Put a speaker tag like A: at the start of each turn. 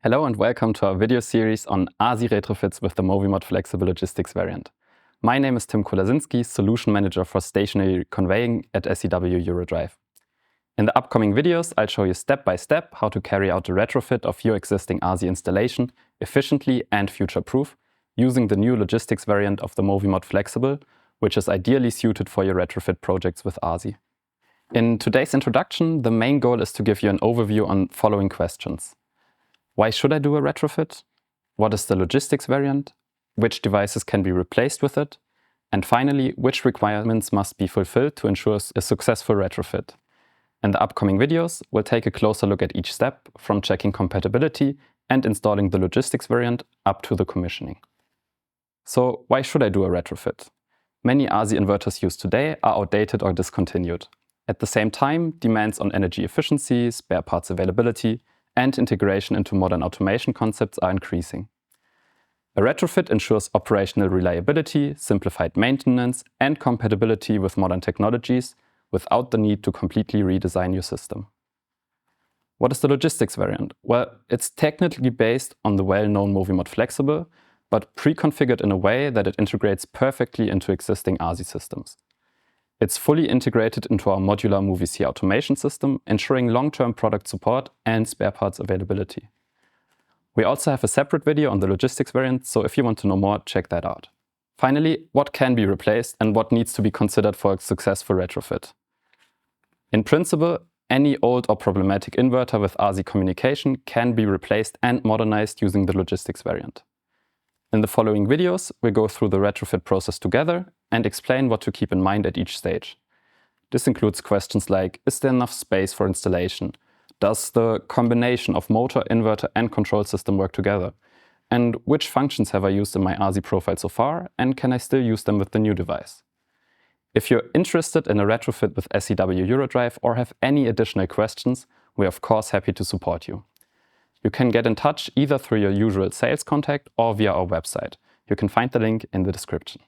A: Hello and welcome to our video series on RZ retrofits with the MOVIMOT Flexible Logistics variant. My name is Tim Kolasinski, Solution Manager for Stationary Conveying at SEW-EURODRIVE. In the upcoming videos, I'll show you step by step how to carry out a retrofit of your existing RZ installation efficiently and future-proof using the new logistics variant of the MOVIMOT Flexible, which is ideally suited for your retrofit projects with RZ. In today's introduction, the main goal is to give you an overview on following questions. Why should I do a retrofit? What is the logistics variant? Which devices can be replaced with it? And finally, which requirements must be fulfilled to ensure a successful retrofit? In the upcoming videos, we'll take a closer look at each step, from checking compatibility and installing the logistics variant up to the commissioning. So why should I do a retrofit? Many RZ inverters used today are outdated or discontinued. At the same time, demands on energy efficiency, spare parts availability, and integration into modern automation concepts are increasing. A retrofit ensures operational reliability, simplified maintenance, and compatibility with modern technologies without the need to completely redesign your system. What is the logistics variant? Well, it's technically based on the well-known MOVIMOT Flexible, but pre-configured in a way that it integrates perfectly into existing RZ systems. It's fully integrated into our modular MOVIC automation system, ensuring long-term product support and spare parts availability. We also have a separate video on the logistics variant, so if you want to know more, check that out. Finally, what can be replaced and what needs to be considered for a successful retrofit? In principle, any old or problematic inverter with RZ communication can be replaced and modernized using the logistics variant. In the following videos, we'll go through the retrofit process together and explain what to keep in mind at each stage. This includes questions like, is there enough space for installation? Does the combination of motor, inverter and control system work together? And which functions have I used in my RZ profile so far, and can I still use them with the new device? If you're interested in a retrofit with SEW-EURODRIVE or have any additional questions, we're of course happy to support you. You can get in touch either through your usual sales contact or via our website. You can find the link in the description.